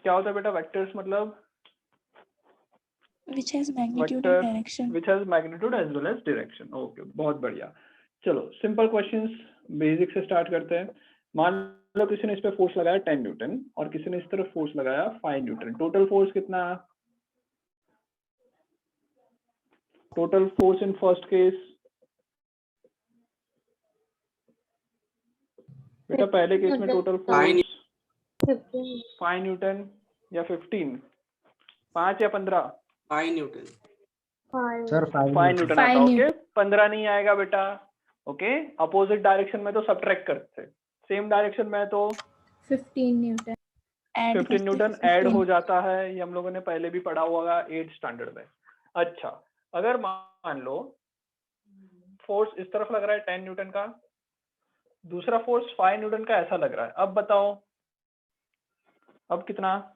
क्या होता है बेटा वेक्टर्स मतलब? which has magnitude and direction. Which has magnitude as well as direction. Okay, बहुत बढ़िया। चलो सिंपल क्वेश्चंस बेसिक से स्टार्ट करते हैं। मान लो किसी ने इस पे फोर्स लगाया 10 न्यूटन और किसी ने इस तरफ फोर्स लगाया 5 न्यूटन। टोटल फोर्स कितना? Total force in first case बेटा, पहले केस में टोटल फोर्स 5 न्यूटन या 15, 5 या 15? 5 न्यूटन सर 5 न्यूटन आता है। ओके, 15 नहीं आएगा बेटा। ओके, अपोजिट डायरेक्शन में तो सब्ट्रैक्ट करते, सेम डायरेक्शन में तो 15 न्यूटन 15 न्यूटन ऐड हो जाता है। ये हम लोगों ने पहले भी पढ़ा हुआ 8th स्टैंडर्ड में। अच्छा, अगर मान लो फोर्स इस तरफ लग रहा है 10 न्यूटन का, दूसरा फोर्स 5 न्यूटन का ऐसा लग रहा है, अब बताओ अब कितना?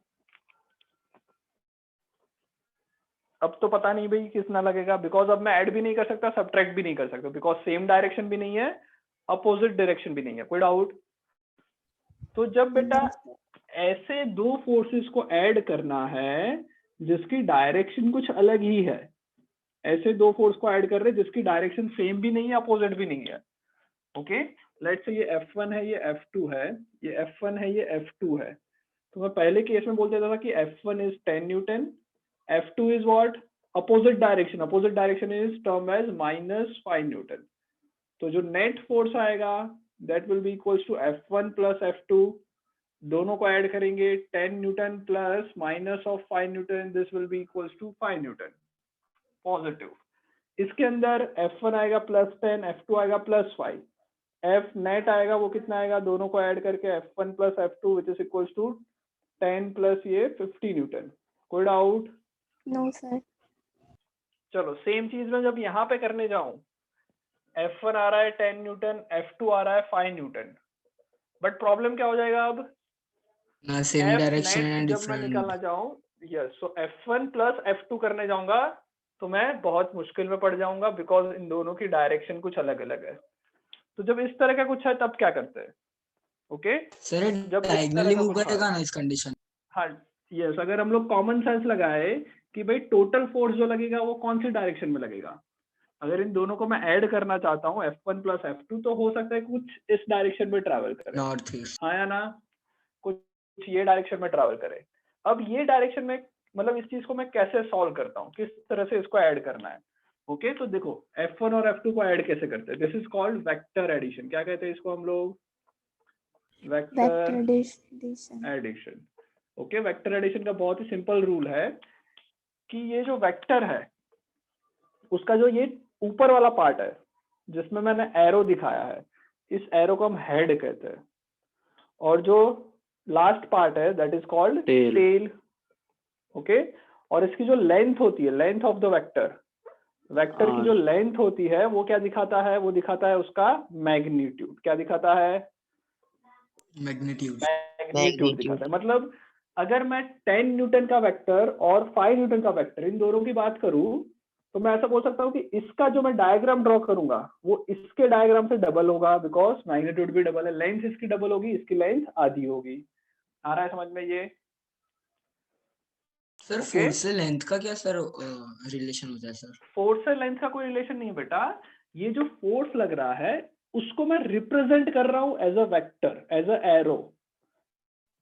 अब तो पता नहीं भाई कितना लगेगा, बिकॉज अब मैं ऐड भी नहीं कर सकता, सब्ट्रैक्ट भी नहीं कर सकता, बिकॉज सेम डायरेक्शन भी नहीं है, अपोजिट डायरेक्शन भी नहीं है। कोई डाउट? तो जब बेटा ऐसे दो फोर्सेस को ऐड करना है जिसकी डायरेक्शन कुछ अलग ही है, ऐसे दो फोर्स को ऐड कर रहे हैं जिसकी डायरेक्शन सेम भी नहीं है, अपोजिट भी नहीं है। ओके, लेट्स से ये F1 है, ये F2 है, ये F1 है, ये F2 है। तो मैं पहले केस में बोल देता था कि F1 is 10 newton, F2 is what? Opposite direction. Opposite direction is term as -5 newton. तो जो नेट फोर्स आएगा that will be equals to F1 plus F2, दोनों को ऐड करेंगे 10 newton plus -5 newton, this will be equals to 5 newton positive. इसके अंदर F1 आएगा +10, F2 आएगा +5, F नेट आएगा वो कितना आएगा? दोनों को ऐड करके F1 plus F2 which is equals to 10 plus ये 50 न्यूटन। कोई डाउट? No sir. चलो सेम चीज में जब यहाँ पे करने जाऊं, F1 आ रहा है 10 न्यूटन, F2 आ रहा है 5 न्यूटन, बट प्रॉब्लम क्या हो जाएगा अब? सेम डायरेक्शन एंड जब मैं निकालना चाहूँ, यस, सो F1 प्लस F2 करने जाऊंगा तो मैं बहुत मुश्किल में पड़ जाऊंगा, बिकॉज इन दोनों की डायरेक्शन कुछ अलग अलग है। तो जब इस तरह का कुछ है तब क्या करते हैं? ओके, सर जब डायगोनली मूव करेगा ना इस कंडीशन। हाँ यस, अगर हम लोग कॉमन सेंस लगाए कि भाई टोटल फोर्स जो लगेगा वो कौन सी डायरेक्शन में लगेगा, अगर इन दोनों को मैं ऐड करना चाहता हूँ F1 प्लस F2, तो हो सकता है कुछ इस डायरेक्शन में ट्रैवल करे, नॉर्थ ईस्ट, हाँ या ना, कुछ ये डायरेक्शन में ट्रैवल करे। अब ये डायरेक्शन में मतलब इस चीज को मैं कैसे सॉल्व करता हूँ, किस तरह से इसको ऐड करना है? ओके, तो देखो F1 और F2 को ऐड कैसे करते हैं? This is called vector addition. क्या कहते हैं इसको हम लोग? Vector addition. Okay, vector addition का बहुत ही सिंपल रूल है कि ये जो वेक्टर है उसका जो ये ऊपर वाला पार्ट है जिसमें मैंने एरो दिखाया है, इस एरो को हम हेड कहते हैं, और जो लास्ट पार्ट है that is called tail. Okay, और इसकी जो लेंथ होती है, length of the vector, vector की जो लेंथ होती है वो क्या दिखाता है? वो दिखाता है उसका मैग्नीट्यूड। क्या दिखाता है? मैग्नीट्यूड दिखाता है। मतलब अगर मैं 10 न्यूटन का वेक्टर और 5 न्यूटन का वेक्टर इन दोनों की बात करूं तो मैं ऐसा बोल सकता हूं कि इसका जो मैं डायग्राम ड्रॉ करूंगा वो इसके डायग्राम से डबल होगा, बिकॉज मैग्नीट्यूड भी डबल है, लेंथ इसकी डबल होगी, इसकी लेंथ आधी होगी। आ रहा है समझ में ये? सर फोर्स से लेंथ का क्या सर रिलेशन होता है? सर फोर्स से लेंथ का कोई रिलेशन नहीं है बेटा, ये जो फोर्स लग रहा है उसको मैं रिप्रेजेंट कर रहा हूं as a vector, as a arrow.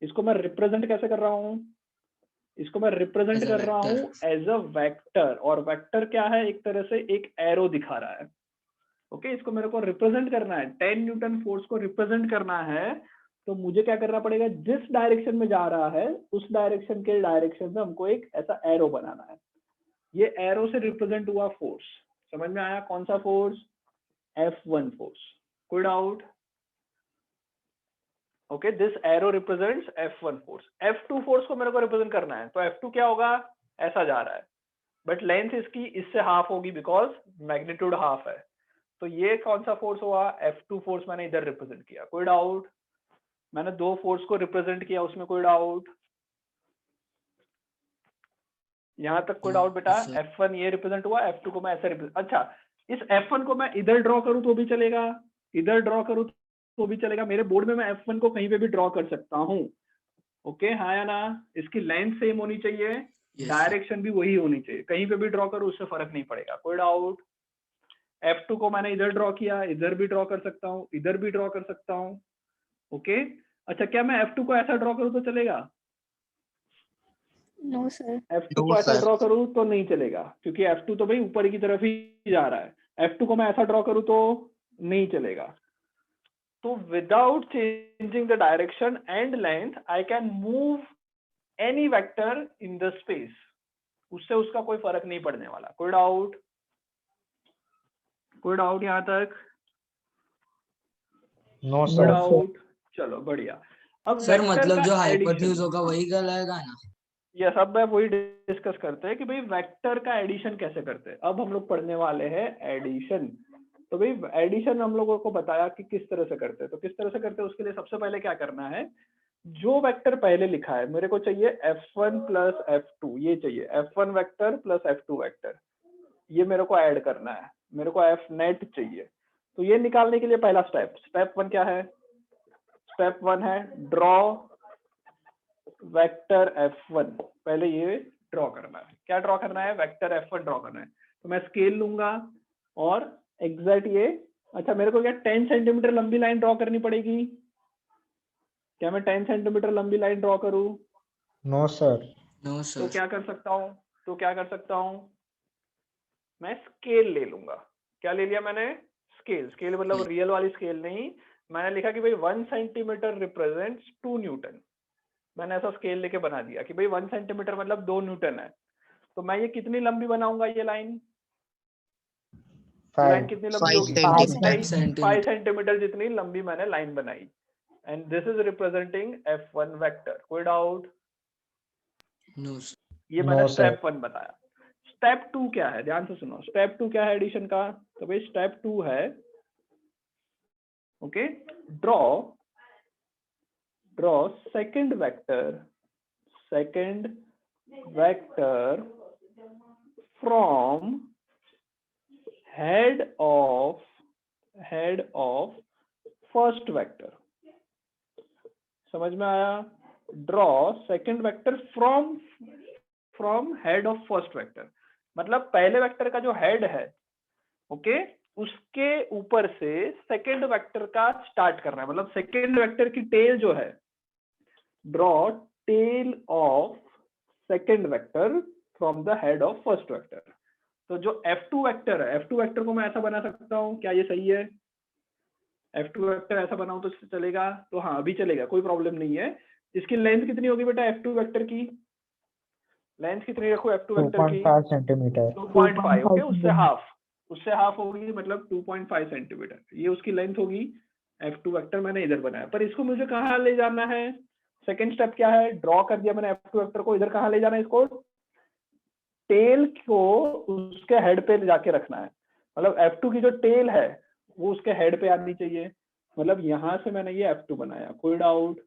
इसको मैं रिप्रेजेंट कैसे कर रहा हूं? इसको मैं रिप्रेजेंट कर रहा हूं एज अ वेक्टर, और वेक्टर क्या है? एक तरह से एक एरो दिखा रहा है। ओके, इसको मेरे को रिप्रेजेंट करना है, 10 न्यूटन फोर्स को रिप्रेजेंट करना है, तो मुझे क्या करना पड़ेगा? जिस डायरेक्शन में जा रहा है उस डायरेक्शन के डायरेक्शन में हमको एक ऐसा एरो बनाना है। ये एरो से रिप्रेजेंट हुआ फोर्स। समझ में आया? कौन सा फोर्स? F1 force. कोई doubt? Okay, this arrow represents F1 force. F2 force को मेरे को रिप्रेजेंट करना है, तो F2 क्या होगा? ऐसा जा रहा है, बट लेंथ इसकी इससे हाफ होगी बिकॉज मैग्नीट्यूड हाफ है। तो ये कौन सा फोर्स हुआ? F2 फोर्स मैंने इधर रिप्रेजेंट किया। कोई डाउट? मैंने दो फोर्स को रिप्रेजेंट किया, उसमें कोई डाउट? यहां तक कोई डाउट बेटा? F1 ये रिप्रेजेंट हुआ, F2 को मैं ऐसे रिप्रेजेंट, अच्छा इस F1 को मैं इधर ड्रॉ करूं तो भी चलेगा, इधर ड्रॉ करूं तो भी चलेगा, मेरे बोर्ड में मैं F1 को कहीं पे भी ड्रॉ कर सकता हूं। ओके हाँ या ना? इसकी लेंथ सेम होनी चाहिए, Yes, डायरेक्शन भी वही होनी चाहिए, कहीं पे भी ड्रॉ करो उससे फर्क नहीं पड़ेगा। कोई डाउट? F2 को मैंने इधर ड्रॉ किया, इधर भी ड्रॉ कर सकता हूँ, इधर भी ड्रॉ कर सकता हूँ। ओके अच्छा, क्या मैं F2 को ऐसा ड्रॉ करूँ तो चलेगा? No, sir. F2 को ऐसा ड्रॉ करूँ तो नहीं चलेगा, क्योंकि F2 तो भाई ऊपर की तरफ ही जा रहा है। F2 को मैं ऐसा ड्रॉ करूँ तो नहीं चलेगा। तो without changing the direction and length I can move any vector in the space, उससे उसका कोई फर्क नहीं पड़ने वाला। कोई डाउट? कोई डाउट यहाँ तक? नो कोई सर। डाउट? चलो बढ़िया। अब सर वेक्टर मतलब का जो एडिशन, हाइपोटेन्यूज होगा वही कहलाएगा ना? यस, अब मैं वही डिस्कस करते हैं कि भाई वेक्टर का एडिशन कैसे करते हैं। अब हम लोग पढ़ने वाले हैं एडिशन। तो भाई एडिशन हम लोगों को बताया कि किस तरह से करते हैं, तो किस तरह से करते हैं उसके लिए सबसे पहले क्या करना है, जो वेक्टर पहले लिखा है मेरे को चाहिए F1 प्लस F2, ये चाहिए F1 vector plus F2 vector, ये मेरे को ऐड करना है, मेरे को F नेट चाहिए। तो ये निकालने के लिए पहला स्टेप 1 क्या है? स्टेप 1 है ड्रॉ वेक्टर F1। पहले ये ड्रॉ करना है। क्या ड्रॉ करना है? वेक्टर F1 ड्रॉ करना है। तो मैं स्केल लूंगा और एग्जैक्ट ये, अच्छा मेरे को क्या 10 सेंटीमीटर लंबी लाइन ड्रॉ करनी पड़ेगी? क्या मैं 10 सेंटीमीटर लंबी लाइन ड्रॉ करूं? No sir. नो तो सर। क्या कर सकता हूं? मैं स्केल ले लूंगा। क्या ले लिया मैंने? स्केल मतलब रियल वाली स्केल नहीं, मैंने लिखा कि भाई 1 सेंटीमीटर रिप्रेजेंट्स 2 न्यूटन। मैंने ऐसा स्केल लेके बना दिया कि भाई 1 सेंटीमीटर मतलब 2 न्यूटन है। तो मैं ये कितनी लंबी बनाऊंगा? ये लाइन कितनी लंबी होगी? 5 सेंटीमीटर जितनी लंबी मैंने लाइन बनाई। And this is representing F1 vector. कोई डाउट? No sir. ये मैंने No, sir. स्टेप 1 बताया। स्टेप 2 क्या है? ध्यान से सुनो। स्टेप 2 क्या है एडिशन का? तो भाई स्टेप 2 है okay, draw second vector from head of first vector. समझ में आया? Draw second vector from head of first vector, मतलब पहले वेक्टर का जो हेड है ओके, उसके ऊपर से सेकंड वेक्टर का स्टार्ट करना है। मतलब सेकंड वेक्टर की टेल जो है, draw tail of second vector from the head of first vector. तो जो F2 वेक्टर है, F2 वेक्टर को मैं ऐसा बना सकता हूं, क्या ये सही है? F2 वेक्टर ऐसा बनाऊं तो चलेगा? तो हाँ अभी चलेगा, कोई प्रॉब्लम नहीं है। इसकी लेंथ कितनी होगी बेटा F2 वेक्टर की? लेंथ कितनी रखो F2 वेक्टर की? 2.5 सेंटीमीटर। 2.5 ओके, उससे हाफ होगी, मतलब 2.5 सेंटीमीटर ये उसकी लेंथ होगी। F2 वेक्टर मैंने इधर बनाया, पर इसको मुझे कहाँ ले जाना है? सेकंड स्टेप क्या है? ड्रॉ कर दिया मैंने F2 वेक्टर को, इधर कहाँ ले जाना है इसको? टेल को उसके हेड पे जाके रखना है। मतलब F2 की जो टेल है वो उसके हेड पे आनी चाहिए। मतलब यहां से मैंने ये F2 बनाया। कोई डाउट?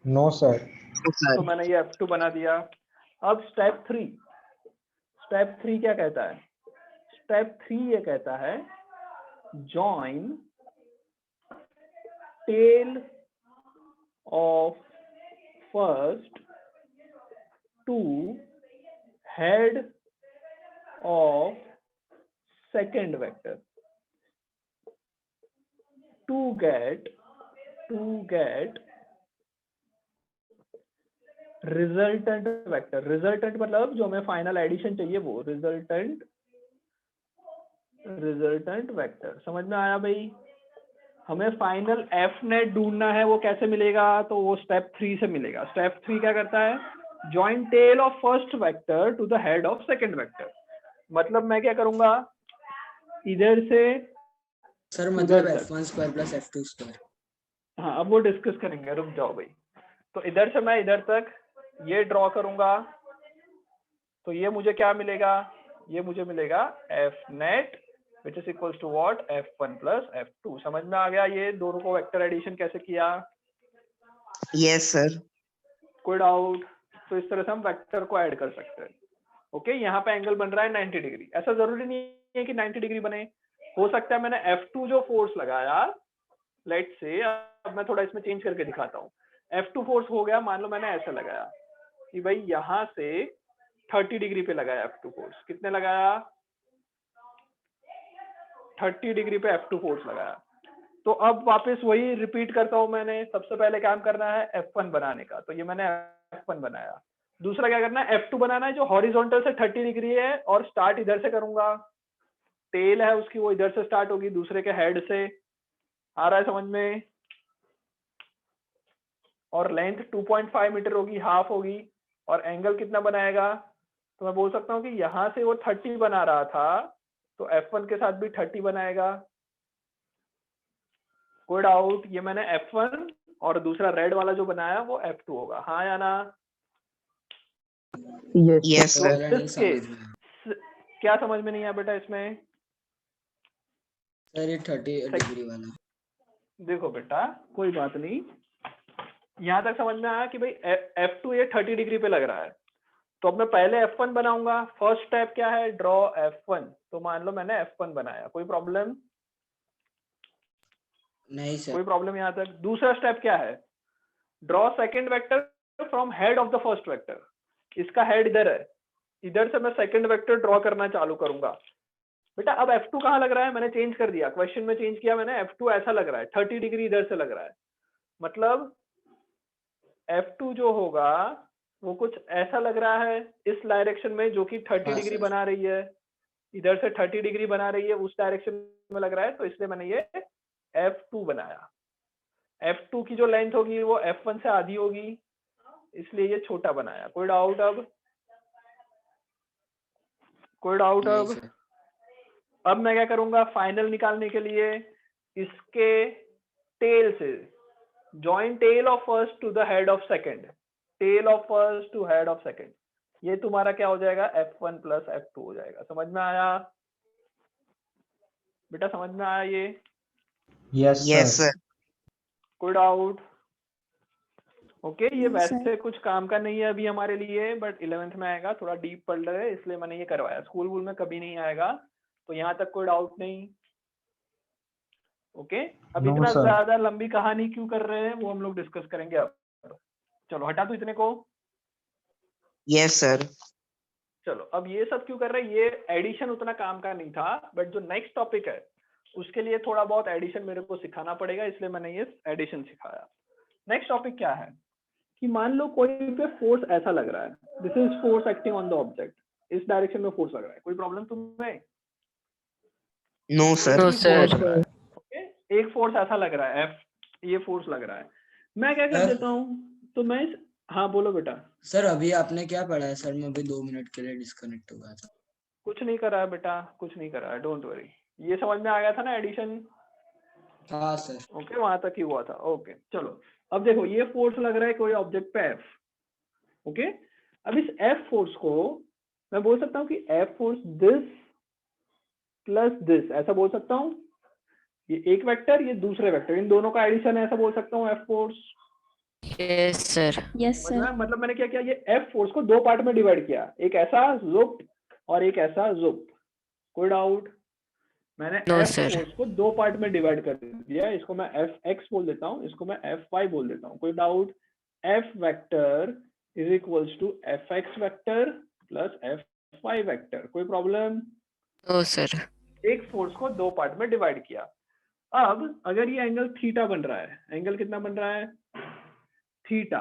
No sir. तो मैंने ये F2 बना दिया। अब स्टेप 3 क्या कहता है? स्टेप 3 ये कहता है join tail of first to head of second vector to get resultant vector. Resultant मतलब जो हमें फाइनल एडिशन चाहिए वो रिजल्टेंट वेक्टर। समझ में आया भाई? हमें फाइनल F नेट ढूंढना है, वो कैसे मिलेगा? तो वो स्टेप 3 से मिलेगा। स्टेप 3 क्या करता है? Join tail of first vector to the head of second vector. मतलब मैं क्या करूंगा, इधर से सर मतलब F1 square plus F2 square. हाँ अब वो डिस्कस करेंगे, रुक जाओ भाई। तो इधर से मैं इधर तक ये ड्रॉ करूंगा, तो ये मुझे क्या मिलेगा? ये मुझे मिलेगा F net which is equals to what? F1 plus F2। समझ में आ गया ये दोनों को वेक्टर एडिशन कैसे किया? Yes sir. कोई डाउट? तो इस तरह से हम वेक्टर को ऐड कर सकते हैं। ओके, यहाँ पे एंगल बन रहा है 90 डिग्री। ऐसा जरूरी नहीं है कि 90 डिग्री बने, हो सकता है मैंने F2 जो फोर्स लगाया, लेट्स से अब मैं थोड़ा इसमें चेंज करके दिखाता हूँ। F2 फोर्स हो गया, मान लो मैंने ऐसा लगाया कि भाई यहाँ से 30 डिग्री पे लगाया F2 फोर्स। कितने लगाया? 30 डिग्री पे F2 फोर्स लगाया। तो अब वापस वही रिपीट करता हूं मैंने। सबसे पहले काम करना है F1 बनाने का, तो ये मैंने F1 बनाया। दूसरा क्या करना है, F2 बनाना है जो हॉरिजॉन्टल से 30 डिग्री है, और स्टार्ट इधर से करूंगा। टेल है उसकी, वो इधर से स्टार्ट होगी, दूसरे के हेड से। आ रहा है समझ में? और लेंथ 2.5 मीटर होगी, हाफ होगी। और एंगल कितना बनाएगा? तो मैं बोल सकता हूँ कि यहाँ से वो 30 बना रहा था, तो F1 के साथ भी 30 बनाएगा। कोई डाउट? ये मैंने F1 और दूसरा रेड वाला जो बनाया वो F2 होगा, हाँ या ना? Yes, वो sir. वाला नहीं This समझ case, में आया। क्या समझ में नहीं आया बेटा इसमें? सर ये 30 डिग्री वाला। देखो बेटा, कोई बात नहीं, यहाँ तक समझ में आया कि भाई F2 ये 30 डिग्री पे लग रहा है। तो अब मैं पहले F1 बनाऊंगा। फर्स्ट स्टेप क्या है? Draw F1। तो मान लो मैंने F1 बनाया, कोई प्रॉब्लम? नहीं सर। कोई प्रॉब्लम यहाँ तक? दूसरा स्टेप क्या है? Draw second vector from head of the first vector. इसका हेड इधर है, इधर से मैं सेकंड वेक्टर ड्रॉ करना चालू करूंगा। बेटा अब F2 कहाँ लग रहा है? मैंने चेंज कर दिया, क्वेश्चन में चेंज किया मैंने। F2 ऐसा लग रहा है, 30 डिग्री इधर से लग रहा है। मतलब F2 जो होगा वो कुछ ऐसा लग रहा है इस डायरेक्शन में, जो कि 30 हाँ डिग्री सर। बना रही है। इधर से 30 डिग्री बना रही है, उस डायरेक्शन में लग रहा है, तो इसलिए मैंने ये F2 बनाया। F2 की जो लेंथ होगी वो F1 से आधी होगी, इसलिए ये छोटा बनाया। कोई डाउट अब? कोई डाउट नहीं अब? सर। अब मैं क्या करूंगा फाइनल निकालने के लिए? इसके टेल से join tail of first to the head of second, tail of first to head of second. ये तुम्हारा क्या हो जाएगा? F1 प्लस F2 हो जाएगा। समझ में आया बेटा? समझ में आया ये? Yes, Yes, sir. sir. कोई डाउट? ओके ये No, वैसे sir. कुछ काम का नहीं है अभी हमारे लिए, बट 11th में आएगा, थोड़ा डीप पढ़ रहे इसलिए मैंने ये करवाया। स्कूल वूल में कभी नहीं आएगा, तो यहाँ तक कोई डाउट नहीं। ओके अब No, इतना sir. ज्यादा लंबी कहानी क्यों कर रहे हैं वो हम लोग डिस्कस करेंगे अब। चलो हटा दो इतने को। Yes, sir. चलो अब ये सब क्यों कर रहे हैं? ये एडिशन उतना काम का नहीं था, बट जो नेक्स्ट टॉपिक है उसके लिए थोड़ा बहुत एडिशन मेरे को सिखाना पड़ेगा, इसलिए मैंने ये एडिशन सिखाया। नेक्स्ट टॉपिक क्या है कि मान लो कोई पे फोर्स ऐसा लग रहा है, this is force acting on the object, इस डायरेक्शन में फोर्स लग रहा है। कोई प्रॉब्लम तुम्हें? No, sir. कोई भी फोर्स लग रहा है, ओके एक फोर्स ऐसा लग रहा है F, ये फोर्स लग रहा है। मैं क्या कर सर? देता हूँ, तो मैं हाँ बोलो बेटा। सर अभी आपने क्या पढ़ा है सर? मैं अभी 2 मिनट के लिए डिस्कनेक्ट हो गया था। कुछ नहीं करा है बेटा, कुछ नहीं करा है, डोंट वरी। ये समझ में आ गया था ना एडिशन? हाँ सर। ओके वहां तक ही हुआ था। ओके चलो अब देखो, ये फोर्स लग रहा है कोई ऑब्जेक्ट पे F। ओके अब इस F फोर्स को मैं बोल सकता हूँ कि F force this plus this, ऐसा बोल सकता हूँ। ये एक वेक्टर, ये दूसरे वेक्टर, इन दोनों का एडिशन है, ऐसा बोल सकता हूँ F force. Yes, sir. Yes, sir. मतलब मैंने क्या किया, ये F फोर्स को दो पार्ट में डिवाइड किया, एक ऐसा जुप और एक ऐसा जुप। कोई डाउट? मैंने No, F sir. फोर्स को दो पार्ट में डिवाइड कर दिया, इसको मैं Fx बोल देता हूँ, इसको मैं Fy बोल देता हूँ। कोई doubt? F vector is equals to Fx vector plus Fy vector. कोई प्रॉब्लम? No, sir. एक फोर्स को दो पार्ट में डिवाइड किया। अब अगर ये एंगल थीटा बन रहा है, एंगल कितना बन रहा है? थीटा।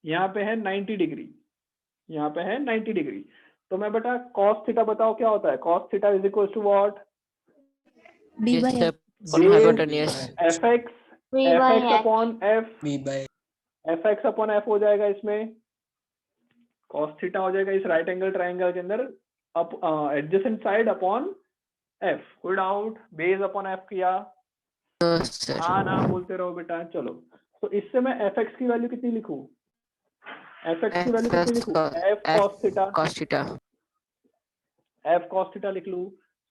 यहाँ पे है 90 डिग्री, यहाँ पे है 90 डिग्री। तो मैं बेटा cos थीटा बताओ क्या होता है? cos theta is equal to what? B by Yes, sir. F. On hypotenuse. fx upon f, B by fx upon f हो जाएगा इसमें। cos थीटा हो जाएगा इस राइट एंगल ट्राइंगल के अंदर एडजेसेंट साइड अपॉन f। कोई डाउट? बेस अपॉन f किया, No, sir. हाँ ना बोलते रहो बेटा। चलो तो इससे मैं fx की वैल्यू कितनी लिखूं? fx की वैल्यू कितनी लिखूं? f cos theta, Cos theta. f cos theta लिख लूं।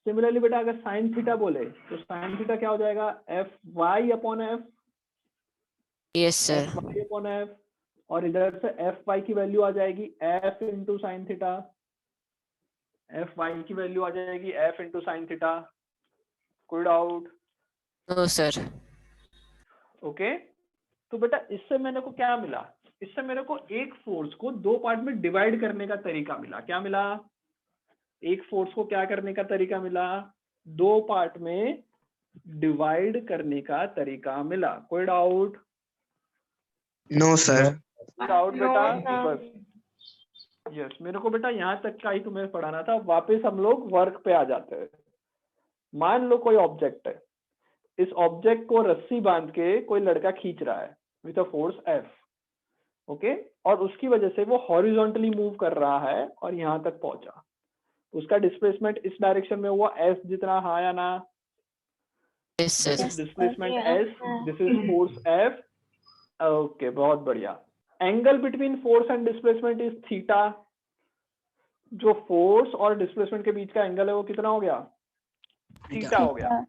सिमिलरली बेटा अगर sin थीटा बोले तो sin थीटा क्या हो जाएगा? fy upon f, Yes, sir. fy upon f, और इधर से fy की वैल्यू आ जाएगी f into sine theta, fy की वैल्यू आ जाएगी f इंटू साइन थीटा। कोई डाउट? No, sir. ओके तो बेटा इससे मेरे को क्या मिला, इससे मेरे को एक फोर्स को दो पार्ट में डिवाइड करने का तरीका मिला। क्या मिला? एक फोर्स को क्या करने का तरीका मिला? दो पार्ट में डिवाइड करने का तरीका मिला। कोई डाउट? No, sir. डाउट बेटा? बस यस, मेरे को बेटा यहाँ तक का ही तुम्हें पढ़ाना था। वापस हम लोग वर्क पे आ जाते हैं। मान लो कोई ऑब्जेक्ट है, इस ऑब्जेक्ट को रस्सी बांध के कोई लड़का खींच रहा है with a force F, okay, और उसकी वजह से वो हॉरिजॉन्टली मूव कर रहा है और यहाँ तक पहुंचा। उसका डिस्प्लेसमेंट इस डायरेक्शन में हुआ S जितना, हाँ या ना? Yes, sir. Yes. Displacement Yeah. S, this is force F, okay, बहुत बढ़िया। Angle between force and displacement is theta. जो फोर्स और डिस्प्लेसमेंट के बीच का एंगल है वो कितना हो गया? थीटा हो गया,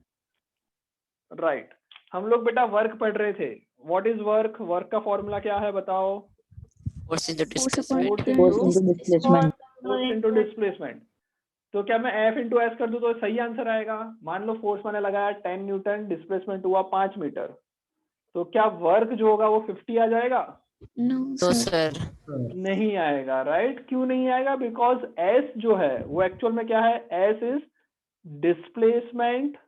राइट। हम लोग बेटा वर्क पढ़ रहे थे। What is work? वर्क का फॉर्मूला क्या है बताओ? Force into Force displacement. upon Force into displacement. Force into displacement. तो क्या मैं F इंटू एस कर दूं तो सही आंसर आएगा? मान लो फोर्स मैंने लगाया 10 न्यूटन, डिस्प्लेसमेंट हुआ 5 मीटर, तो क्या वर्क जो होगा वो 50 आ जाएगा? No, No, sir. sir. नहीं आएगा, राइट। क्यों नहीं आएगा? बिकॉज S जो है वो एक्चुअल में क्या है? S is displacement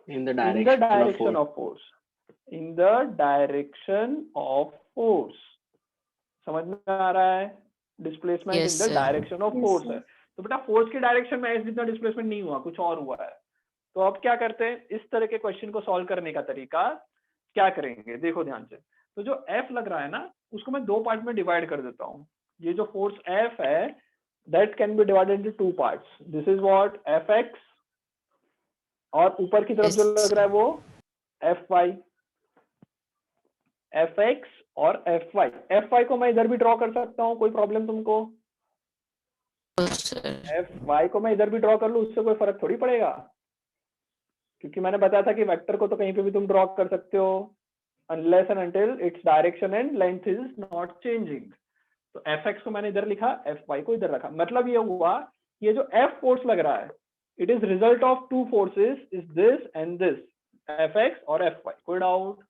In the in the direction direction of force. of force. In the direction of force. समझ में आ रहा है? Displacement Yes, in the sir. Direction of Yes, force sir. है। तो बेटा फोर्स की डायरेक्शन में एस जितना डिस्प्लेसमेंट नहीं हुआ, कुछ और हुआ है। तो अब क्या करते हैं? इस तरह के क्वेश्चन को सॉल्व करने का तरीका क्या करेंगे, देखो ध्यान से। तो जो एफ लग रहा है ना, उसको मैं दो पार्ट में डिवाइड कर देता हूँ। ये जो फोर्स एफ है, that can be divided into two parts. This is what? F x, और ऊपर की तरफ जो Yes. लग रहा है वो एफ वाई। एफ एक्स और एफ वाई। एफ वाई को मैं इधर भी ड्रॉ कर सकता हूँ, कोई प्रॉब्लम तुमको? No, sir. एफ वाई को मैं इधर भी ड्रॉ कर लूँ, उससे कोई फर्क थोड़ी पड़ेगा, क्योंकि मैंने बताया था कि वेक्टर को तो कहीं पे भी तुम ड्रॉ कर सकते हो, unless and until its direction and length is not changing. तो एफ एक्स को मैंने इधर लिखा, एफ वाई को इधर रखा। मतलब ये हुआ, ये जो एफ फोर्स लग रहा है, it is result of two forces, is this and this, F x और एफ वाई। कोई डाउट?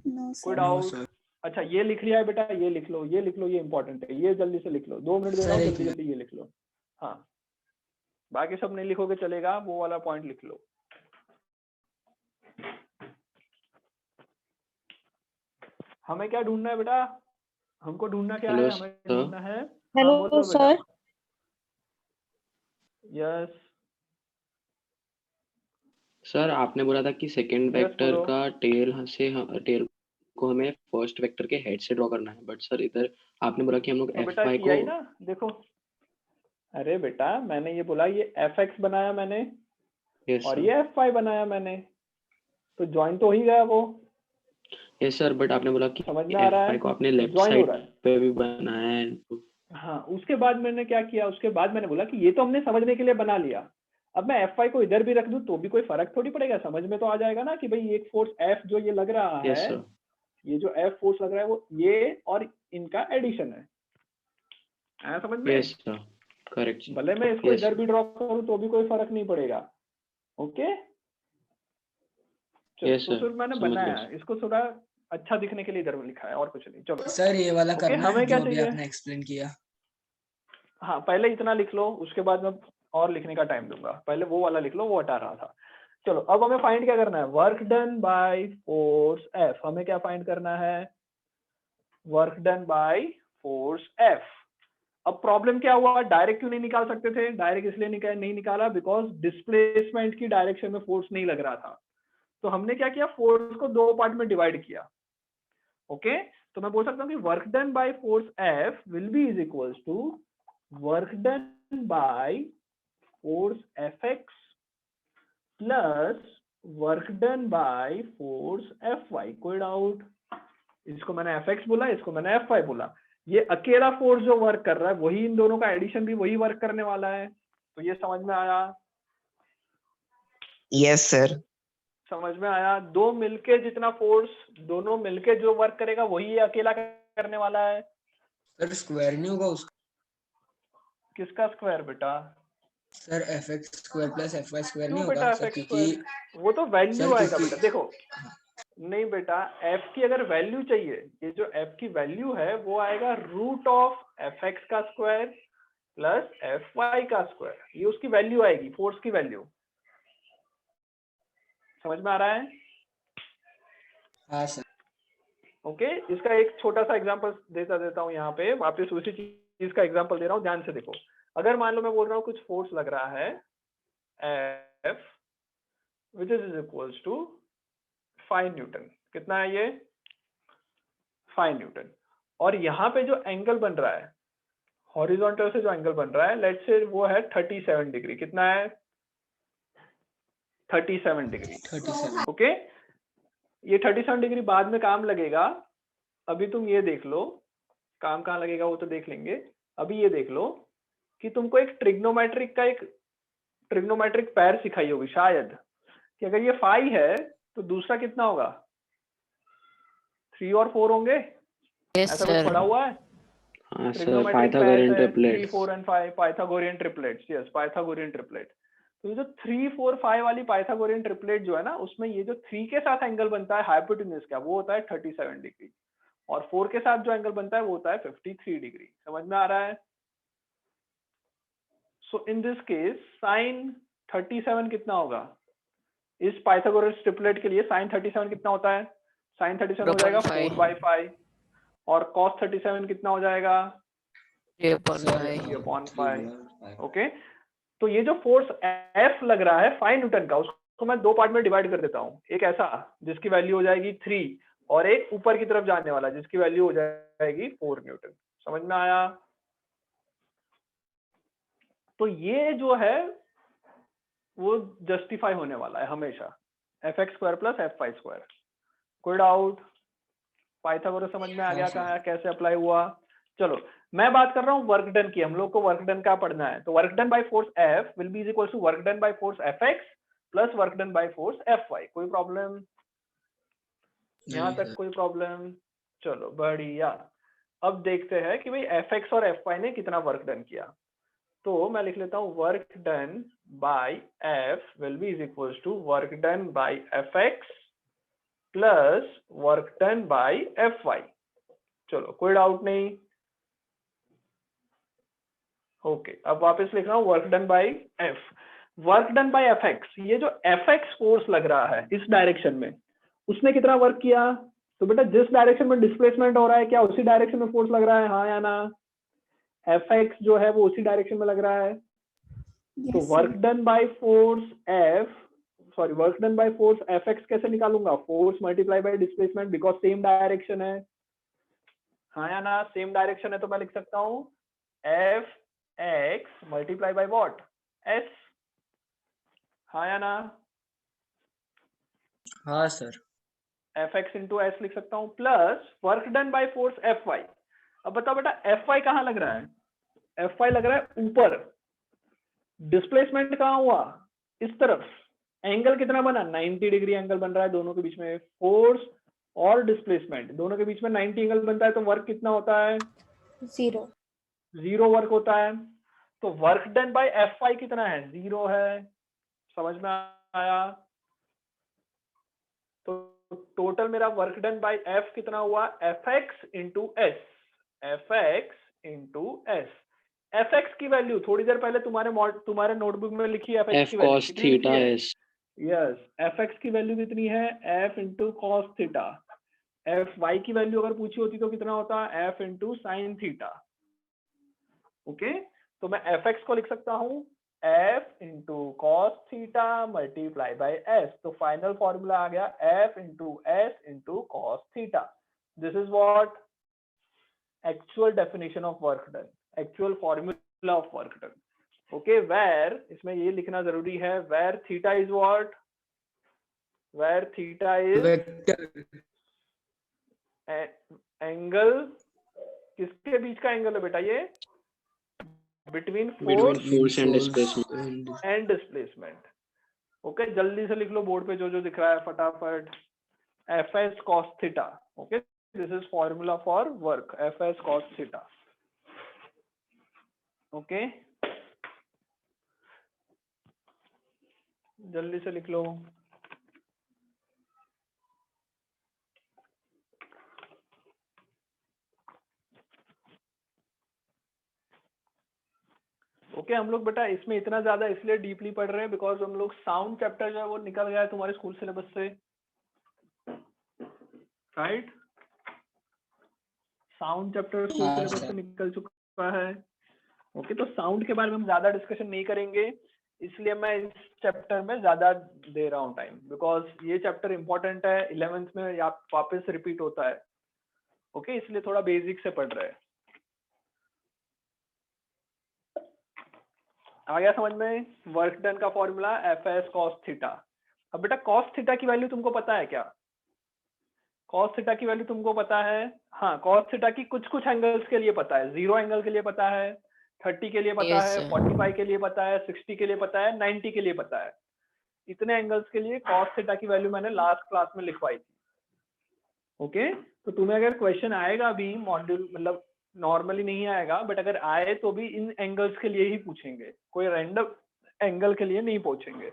No, कोई sir. डाउट? अच्छा, ये लिख लिया है बेटा, ये लिख लो, ये लिख लो, ये इंपॉर्टेंट है, ये जल्दी से लिख लो। 2 मिनट दे रहा हूँ, Sir, जल्दी जल्दी ये लिख लो। हाँ, बाकी सब नहीं लिखोगे चलेगा, वो वाला पॉइंट लिख लो। हमें क्या ढूंढना है बेटा? हमको ढूंढना क्या Hello, है? हमें sir. ढूंढना है, Hello, हाँ, बोलो sir. बेटा। यस सर आपने बोला था कि सेकंड Yes, वेक्टर बोलो। का टेल को हमें फर्स्ट वेक्टर के हेड से ड्रॉ करना है, बट सर इधर आपने बोला कि हम लोग तो एफ बेटा वाई किया को ही ना, देखो। अरे बेटा मैंने ये बोला, ये एफ एक्स बनाया मैंने यस और सर ये एफ वाई बनाया मैंने, तो ज्वाइन तो हो ही गया वो। यस सर, बट आपने बोला कि समझ में आ एफ रहा है? वाई को आपने लेफ्ट ज्वाइन हो साइड रहा है। पे भी बनाया है। हाँ, उसके बाद मैंने क्या किया? उसके बाद मैंने बोला कि ये तो हमने समझने के लिए बना लिया, अब मैं एफ वाई को इधर भी रख दूं तो भी कोई फर्क थोड़ी पड़ेगा, समझ में तो आ जाएगा ना कि भाई एक फोर्स एफ जो ये लग रहा यस है, सर ये जो एफ फोर्स लग रहा है वो ये और इनका एडिशन है। आया समझ में? Yes sir, correct sir. भले मैं इसको Yes, इधर sir. भी ड्रॉ करूं तो भी कोई फर्क नहीं पड़ेगा। ओके, चलो। Yes, तो sir. फिर मैंने समझ बनाया, गया, इसको थोड़ा अच्छा दिखने के लिए इधर लिखा है और कुछ नहीं। चलो सर ये वाला ओके, करना है हमें क्या जो अभी चाहिए? आपने एक्सप्लेन किया। हाँ, पहले इतना लिख लो, उसके बाद मैं और लिखने का टाइम दूंगा। पहले वो वाला लिख लो, वो हटा रहा था। चलो, अब हमें फाइंड क्या करना है? Work done by force F. हमें क्या फाइंड करना है? Work done by force F. अब प्रॉब्लम क्या हुआ? डायरेक्ट क्यों नहीं निकाल सकते थे? डायरेक्ट इसलिए नहीं निकाला बिकॉज डिस्प्लेसमेंट की डायरेक्शन में फोर्स नहीं लग रहा था। तो हमने क्या किया? फोर्स को दो पार्ट में डिवाइड किया। ओके, तो मैं बोल सकता हूँ कि work done by force F will be is equals to work done by force F X plus work done by force F Y. कोई डाउट? इसको मैंने एफ एक्स बोला, इसको मैंने एफ वाई बोला। ये अकेला फोर्स जो वर्क कर रहा है वही, इन दोनों का एडिशन भी वही वर्क करने वाला है। तो ये समझ में आया? Yes, sir. समझ में आया? दो मिलके जितना फोर्स, दोनों मिलके जो वर्क करेगा वही ये अकेला करने वाला है। सर स्क्वायर नहीं होगा उसका? किसका स्क्वायर बेटा? Sir F X square plus F Y square नहीं क्यों बेटा होगा एफ सर? एक्स क्योंकि स्क्वायर? वो तो वैल्यू सर आएगा क्योंकि बेटा। देखो नहीं बेटा, f की अगर वैल्यू चाहिए, ये जो f की वैल्यू है वो आएगा रूट ऑफ fx का स्क्वायर प्लस fy का स्क्वायर, ये उसकी वैल्यू आएगी, फोर्स की वैल्यू। समझ में आ रहा है? हाँ सर। ओके, इसका एक छोटा सा एग्जांपल देता हूँ यहाँ पे, वापस उसी चीज का एग्जांपल दे रहा हूँ, ध्यान से देखो। अगर मान लो मैं बोल रहा हूँ कुछ फोर्स लग रहा है F which is equals to 5 newton, कितना है ये? 5 न्यूटन। और यहाँ पे जो एंगल बन रहा है, हॉरिजॉन्टल से जो एंगल बन रहा है, लेट्स से वो है 37 डिग्री। कितना है? 37 डिग्री। 37। ओके, ये 37 डिग्री बाद में काम लगेगा। अभी तुम ये देख लो, काम कहाँ लगेगा वो तो देख लेंगे। अभी ये देख लो कि तुमको एक ट्रिग्नोमेट्रिक पैर सिखाई होगी शायद, कि अगर ये 5 है तो दूसरा कितना होगा? 3 और 4 होंगे, Yes, ऐसा कुछ sir. पढ़ा हुआ है? हाँ सर, ट्रिग्नोमेट्रिक पाइथागोरियन पैर्स है 3, triplets. 4 and 5, Pythagorean triplets. Yes, Pythagorean triplet. तो ये जो 3, 4, 5 वाली पाइथागोरियन ट्रिपलेट जो है ना, उसमें ये जो 3 के साथ एंगल बनता है हाइपोटेन्यूज का, वो होता है 37 डिग्री, और 4 के साथ जो एंगल बनता है वो होता है 53 डिग्री। समझ में आ रहा है? सो इन दिस केस साइन 37 कितना होगा? इस पाइथागोरस ट्रिपलेट के लिए साइन 37 कितना होता है? साइन 37 हो जाएगा 4/5, और कॉस 37 कितना हो जाएगा? 3/5. 3/5। ओके, तो ये जो फोर्स F लग रहा है 5 न्यूटन का, उसको मैं 2 पार्ट में डिवाइड कर देता हूँ। एक ऐसा जिसकी वैल्यू हो जाएगी 3, और एक ऊपर की तरफ जाने वाला जिसकी वैल्यू हो जाएगी 4 न्यूटन। समझ में आया? तो ये जो है वो जस्टिफाई होने वाला है हमेशा, fx² प्लस fy²। कोई डाउट? पाइथागोरस समझ में आ गया कहाँ कैसे अप्लाई हुआ? चलो, मैं बात कर रहा हूँ वर्क डन की। हम लोग को वर्क डन का पढ़ना है, तो work done by force F will be is equal to work done by force Fx plus work done by force Fy। कोई प्रॉब्लम? यहाँ तक कोई प्रॉब्लम? चलो बढ़िया। अब देखते हैं कि भाई Fx और Fy ने कितना वर्क डन किया। तो मैं लिख लेता हूँ work done by F will be is equal to work done by Fx plus work done by Fy। चलो, कोई डाउट नहीं? ओके, अब वापस लिख रहा हूँ work done by F, work done by Fx। ये जो Fx फोर्स लग रहा है इस डायरेक्शन में, उसने कितना वर्क किया? तो बेटा जिस डायरेक्शन में डिस्प्लेसमेंट हो रहा है, क्या उसी डायरेक्शन में फोर्स लग रहा है, हाँ या ना? Fx जो है वो उसी डायरेक्शन में लग रहा है। तो work done by force work done by force Fx कैसे निकालूंगा? Force multiply by displacement, because same direction है, हाँ या ना? सेम डायरेक्शन है, तो मैं लिख सकता हूँ Fx multiply by what? S, हाँ या ना? हाँ सर। Fx इंटू S लिख सकता हूँ, plus work done by force Fy। अब बताओ बेटा Fy कहाँ लग रहा है? Fy लग रहा है ऊपर, डिस्प्लेसमेंट कहाँ हुआ? इस तरफ। एंगल कितना बना? 90 डिग्री एंगल बन रहा है दोनों के बीच में। फोर्स और डिस्प्लेसमेंट दोनों के बीच में 90 एंगल बनता है, तो वर्क कितना होता है? 0 वर्क होता है। तो वर्क डन बाय Fy कितना है? 0 है। समझ में आया? तो टोटल मेरा वर्क डन बाय F कितना हुआ? Fx into S, Fx into S। Fx की वैल्यू थोड़ी देर पहले तुम्हारे नोटबुक में लिखी है। Fx F की वैल्यू cos कितनी लिखी theta है? S। यस, Fx की वैल्यू कितनी है? F into cos theta. Fy की वैल्यू अगर पूछी होती तो कितना होता? F into sine theta. Okay, तो मैं Fx को लिख सकता हूँ F into cos theta multiply by S। तो फाइनल फॉर्मूला आ गया F into S into cos theta. This is what? Actual definition of work done, actual formula of work done. Okay, where, इसमें ये लिखना जरूरी है, where theta is what? Where theta is vector. Angle, किसके बीच का angle है बेटा? ये between Between force force and displacement। And displacement. Okay, जल्दी से लिख लो बोर्ड पे जो जो दिख रहा है फटाफट। Fs cos theta। Okay, this is formula for work, Fs cos theta। Okay, जल्दी से लिख लो। ओके हम लोग बेटा इसमें इतना ज्यादा इसलिए डीपली पढ़ रहे हैं बिकॉज हम लोग साउंड चैप्टर जो है वो निकल गया है तुम्हारे स्कूल सिलेबस से, राइट? साउंड चैप्टर स्कूल हाँ, सिलेबस सर। से निकल चुका है। ओके तो साउंड के बारे में हम ज्यादा डिस्कशन नहीं करेंगे, इसलिए मैं इस चैप्टर में ज्यादा दे रहा हूँ टाइम, बिकॉज ये चैप्टर इंपॉर्टेंट है, 11th में वापस रिपीट होता है। ओके इसलिए थोड़ा बेसिक से पढ़ रहे हैं। आ गया समझ में? वर्क डन का formula F S cos theta. अब बेटा कॉस थीटा की वैल्यू तुमको पता है क्या? कॉस थीटा की वैल्यू तुमको पता है? हाँ कॉस थीटा की कुछ कुछ एंगल्स के लिए पता है, 0 एंगल के लिए पता है, 30 के लिए पता Yes, है, sir. 45 के लिए पता है, 60 के लिए पता है, 90 के लिए पता है। इतने एंगल्स के लिए कॉस थीटा की वैल्यू मैंने लास्ट क्लास में लिखवाई थी। ओके तो तुम्हें अगर क्वेश्चन आएगा भी मॉड्यूल मतलब नॉर्मली नहीं आएगा, बट अगर आए तो भी इन एंगल्स के लिए ही पूछेंगे, कोई रैंडम एंगल के लिए नहीं पूछेंगे।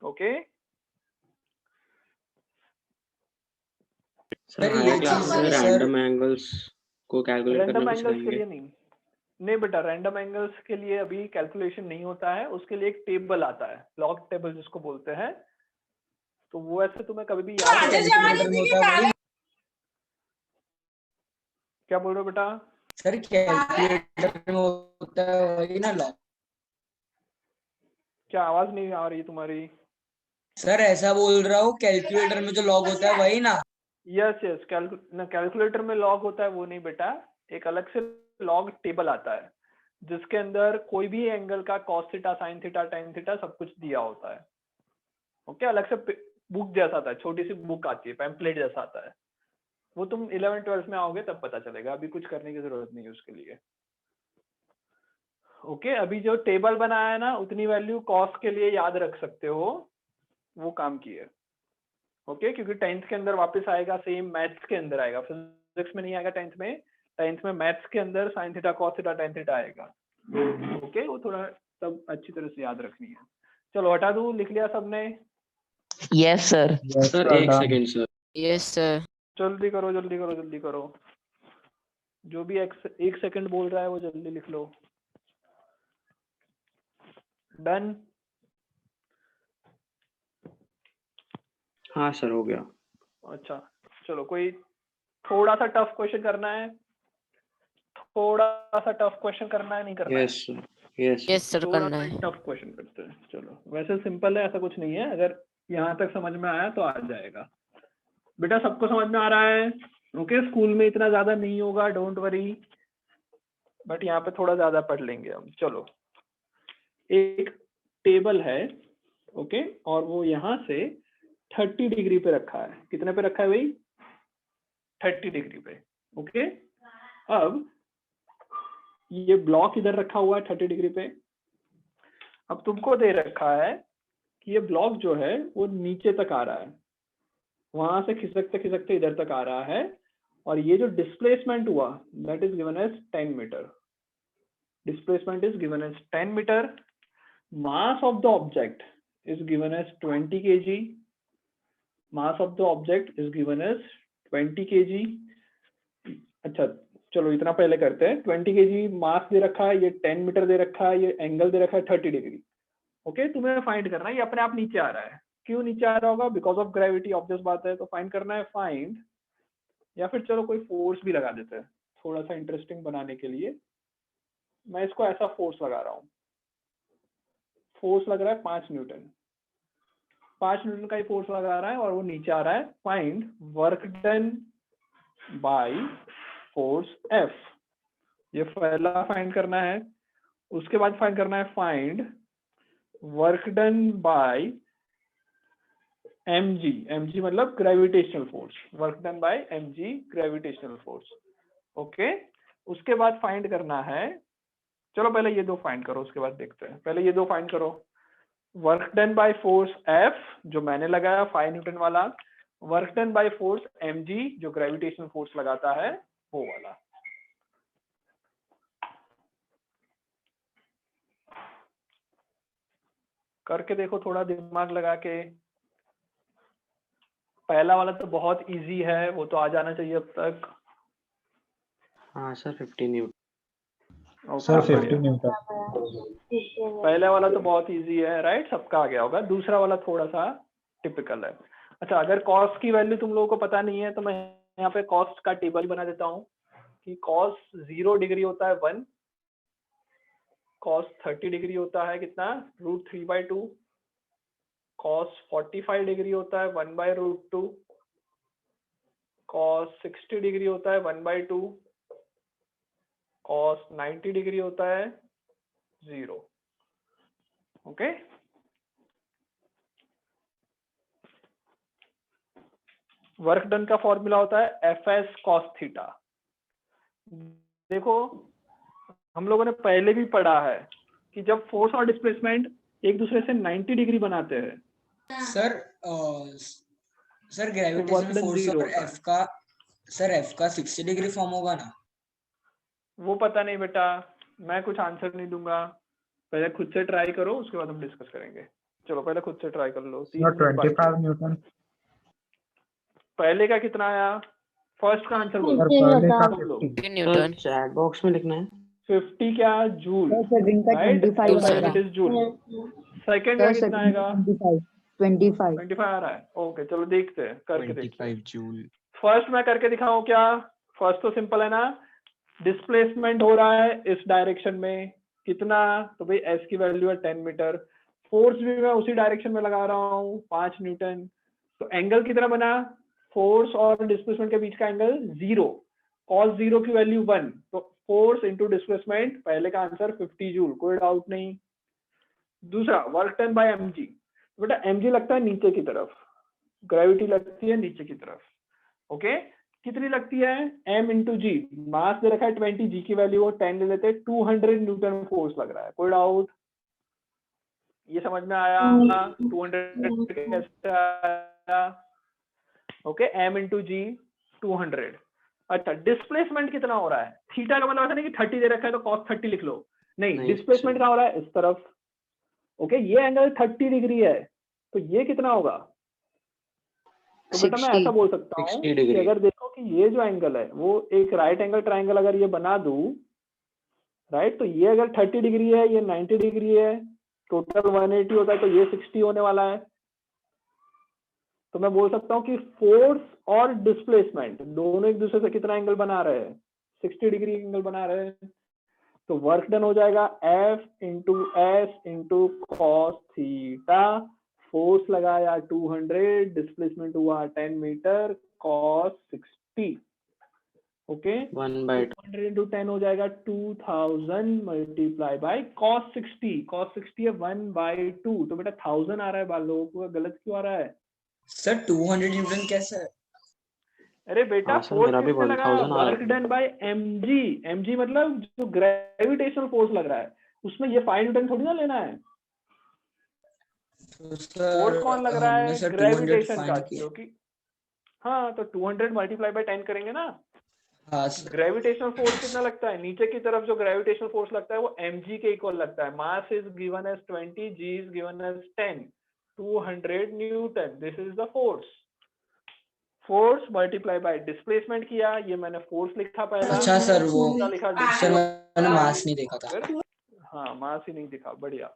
ओके सर सर, हायर ये क्लासेस चीज़ में सर- रैंडम एंगल्स को कैलकुलेट करना रैंडम भी एंगल्स के सिखाएंगे? लिए नहीं बेटा, रैंडम एंगल्स के लिए अभी कैलकुलेशन नहीं होता है, उसके लिए एक टेबल आता है, लॉग टेबल जिसको बोलते हैं, तो वो ऐसे तुम्हें कभी भी याद कैलकुलेटर में होता है वही। क्या बोल रहे हो बेटा? सर कैलकुलेटर में होता है वही ना लॉग। क्या आवाज नहीं आ रही तुम्हारी? सर ऐसा बोल रहा हूँ, कैलकुलेटर में जो लॉग होता है वही ना। यस यस कैलकुलेटर में लॉग होता है वो नहीं बेटा, एक अलग से लॉग टेबल आता है जिसके अंदर कोई भी एंगल का cos theta, sine theta, tan theta सब कुछ दिया होता है। ओके अलग से बुक जैसा आता है, छोटी सी बुक आती है, पैम्पलेट जैसा आता है, वो तुम 11th-12th में आओगे तब पता चलेगा, अभी कुछ करने की जरूरत नहीं है उसके लिए। ओके अभी जो टेबल बनाया है ना उतनी वैल्यू कॉस के लिए याद रख सकते हो, वो काम की है। ओके क्योंकि 10th के अंदर वापस आएगा, सेम मैथ्स के अंदर आएगा, फिजिक्स में नहीं आएगा 10th में मैथ्स के अंदर sine theta, cos theta, tan theta आएगा। ओके वो थोड़ा सब अच्छी तरह से याद रखनी है। चलो हटा दूं, लिख लिया सबने? Yes, sir. Yes, sir sir, एक done. Second sir. Yes, sir. जल्दी करो जल्दी करो जल्दी करो, जो भी एक सेकंड बोल रहा है वो जल्दी लिख लो। डन? हाँ सर हो गया। अच्छा चलो कोई थोड़ा सा टफ क्वेश्चन करना है, थोड़ा सा टफ क्वेश्चन करना है, नहीं करना है? Yes sir yes Yes, sir. थोड़ा करना सा है. टफ क्वेश्चन करते हैं। चलो वैसे सिंपल है, ऐसा कुछ नहीं है, अगर यहाँ तक समझ में आया तो आ जाएगा। बेटा सबको समझ में आ रहा है? ओके स्कूल में इतना ज्यादा नहीं होगा, डोंट वरी, बट यहाँ पे थोड़ा ज्यादा पढ़ लेंगे हम। चलो एक टेबल है, ओके और वो यहाँ से 30 डिग्री पे रखा है। कितने पे रखा है भाई? 30 डिग्री पे। ओके अब ये ब्लॉक इधर रखा हुआ है 30 डिग्री पे। अब तुमको दे रखा है कि ये ब्लॉक जो है वो नीचे तक आ रहा है, वहां से खिसकते खिसकते इधर तक आ रहा है, और ये जो डिस्प्लेसमेंट हुआ that is given as 10 metre. Displacement is given as 10 metre. Mass of the object is given as 20 kg। Mass of the object is given as 20 kg। अच्छा चलो इतना पहले करते हैं। 20 kg मास दे रखा है, ये 10 मीटर दे रखा है, ये एंगल दे रखा है 30 डिग्री। ओके तुम्हें फाइंड करना है, ये अपने आप नीचे आ रहा है। क्यों नीचे आ रहा होगा? बिकॉज ऑफ ग्रेविटी, ऑब्वियस बात है। तो फाइंड करना है फाइंड, या फिर चलो कोई फोर्स भी लगा देते हैं थोड़ा सा इंटरेस्टिंग बनाने के लिए। मैं इसको ऐसा फोर्स लगा रहा हूँ, फोर्स लग रहा है 5 न्यूटन। 5 न्यूटन का ही फोर्स लगा रहा है और वो नीचे आ रहा है। Find work done by force F, ये पहला फाइंड करना है। उसके बाद फाइंड करना है find work done bye mg। mg मतलब gravitational force, work done bye mg gravitational force. Okay उसके बाद फाइंड करना है, चलो पहले ये दो फाइंड करो उसके बाद देखते हैं। पहले ये दो फाइंड करो, work done by force F जो मैंने लगाया 5 न्यूटन वाला, work done by force mg जो ग्रेविटेशनल फोर्स लगाता है वो वाला। करके देखो थोड़ा दिमाग लगा के। पहला वाला तो बहुत इजी है, वो तो आ जाना चाहिए अब तक। हाँ sir 15 Newton. Sir okay 50 Newton. पहले वाला तो बहुत इजी है राइट, सबका आ गया होगा। दूसरा वाला थोड़ा सा टिपिकल है। अच्छा, अगर कॉस की वैल्यू तुम लोगों को पता नहीं है तो मैं यहाँ पे कॉस का टेबल बना देता हूँ कि कॉस 0 डिग्री होता है 1, कॉस 30 डिग्री होता है कितना, √3/2, कॉस 45 डिग्री होता है 1/√2, कॉस 60 डिग्री होता है 1/2, कॉस 90 डिग्री होता है 0। ओके, वर्क डन का फॉर्मूला होता है FS cos थीटा। देखो हम लोगों ने पहले भी पढ़ा है कि जब फोर्स और डिस्प्लेसमेंट एक दूसरे से 90 डिग्री बनाते हैं sir sir work gravitational done force 0 और होता है। एफ का 60 डिग्री फॉर्म होगा ना? वो पता नहीं बेटा, मैं कुछ आंसर नहीं दूंगा, पहले खुद से ट्राई करो उसके बाद हम डिस्कस करेंगे। चलो पहले खुद से ट्राई कर लो, 3 सर मिनट बाकी है। 25 न्यूटन। पहले का कितना आया, फर्स्ट का आंसर बोलो सर पहले का तुम लोग। 50। 50 सर न्यूटन। चैट बॉक्स में लिखना है। 50 क्या, जूल सेकंड का राइट, 25 फर्स्ट आएगा। Unit is joule. सेकंड का सर कितना सेकंड आएगा, 25 25 आ रहा है। ओके चलो देखते हैं, करके देखते हैं। 25 जूल। फर्स्ट मैं करके दिखाऊं क्या? फर्स्ट तो सिंपल है ना, डिस्प्लेसमेंट हो रहा है इस डायरेक्शन में कितना, तो भाई एस की वैल्यू है 10 मीटर, फोर्स भी मैं उसी डायरेक्शन में लगा रहा हूँ 5 न्यूटन। तो एंगल कितना बना, फोर्स और डिस्प्लेसमेंट के बीच का एंगल 0, cos 0 की वैल्यू 1, तो फोर्स इंटू डिस्प्लेसमेंट, पहले का आंसर 50 जूल, कोई डाउट नहीं। दूसरा वर्क डन बाय mg, बेटा mg लगता है नीचे की तरफ, ग्रेविटी लगती है नीचे की तरफ। ओके कितनी लगती है, m इंटू जी, मास दे रखा है 20, जी की वैल्यू 10 ले लेते हैं, 200 न्यूटन फोर्स लग रहा है। कोई डाउट, ये समझ में आया 200 कैसे आया? ओके m इंटू जी 200। अच्छा डिस्प्लेसमेंट कितना हो रहा है, थीटा का मतलब ऐसा नहीं कि 30 दे रखा है तो cos 30 लिख लो, नहीं नहीं, डिस्प्लेसमेंट क्या हो रहा है, इस तरफ। ओके ये एंगल 30 डिग्री है, तो ये कितना होगा, तो बेटा मैं 60। ऐसा बोल सकता हूँ 60 कि डिग्री। अगर देखो कि ये जो एंगल है वो एक राइट एंगल ट्राइंगल अगर ये बना दूं राइट, तो ये अगर 30 डिग्री है, ये 90 डिग्री है, टोटल 180 होता है, तो ये 60 होने वाला है। तो मैं बोल सकता हूँ कि फोर्स और डिस्प्लेसमेंट दोनों एक दूसरे से कितना एंगल बना रहे हैं, 60 डिग्री एंगल बना रहे हैं। तो वर्क डन हो जाएगा F into S into cos theta, force लगाया 200, डिस्प्लेसमेंट हुआ 10 मीटर, कॉस 60। ओके 1/2। 200 इंटू 10 हो जाएगा 2000 मल्टीप्लाई बाय कॉस 60, कॉस 60 है 1/2, तो बेटा 1000 आ रहा है, बाल लोगों को गलत क्यों आ रहा है? सर 200 न्यूटन कैसे है? अरे बेटा हाँ सर फोर्स मेरा भी किसने लगाया, 1000 आ रहा वर्क है। डन बाय mg, mg मतलब जो ग्रेविटेशनल फोर्स लग रहा है, उसमें ये 5 न्यूटन थोड़ी ना लेना है। तो सर फोर्स कौन लग रहा हमने है, सर 200 ग्रेविटेशन का, फाइंड किया। क्योंकि हाँ तो 200 मल्टीप्लाई बाय 10 करेंगे ना। हाँ सर। ग्रेविटेशनल फोर्स कितना लगता है, नीचे की तरफ जो ग्रेविटेशनल फोर्स लगता है वो mg के इक्वल लगता है। Mass is given as 20, g is given as 10, 200 newton, this is the force. Force multiply by displacement किया, ये मैंने फोर्स लिखा पहला, अच्छा सर वो दूसरा लिखा सर डिस्प्लेसमेंट, मैंने मास नहीं देखा था। फिर हाँ मास ही नहीं दिखा, बढ़िया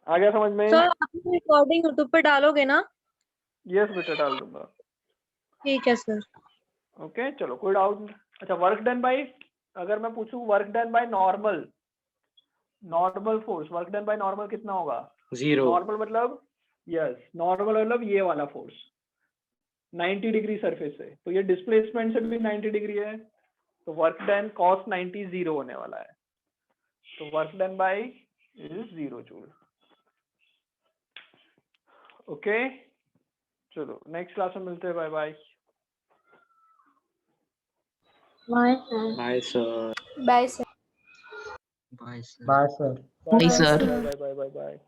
आ गया समझ में। सर आप रिकॉर्डिंग यूट्यूब पे डालोगे ना? यस बेटा डाल दूंगा। ठीक है सर। ओके चलो कोई डाउट। अच्छा वर्क डन बाय, अगर मैं पूछूं work done by normal, normal force, work done by normal कितना होगा? 0। नॉर्मल मतलब यस, नॉर्मल मतलब ये वाला फोर्स 90 डिग्री सरफेस से, तो ये डिस्प्लेसमेंट से भी 90 डिग्री है, तो वर्क डन cos 90 0 होने वाला है, तो work done by is 0 joule. Okay चलो नेक्स्ट क्लास में मिलते हैं, bye bye. Bye sir. Bye sir. Bye sir. Bye sir. Bye, sir. Bye bye bye bye.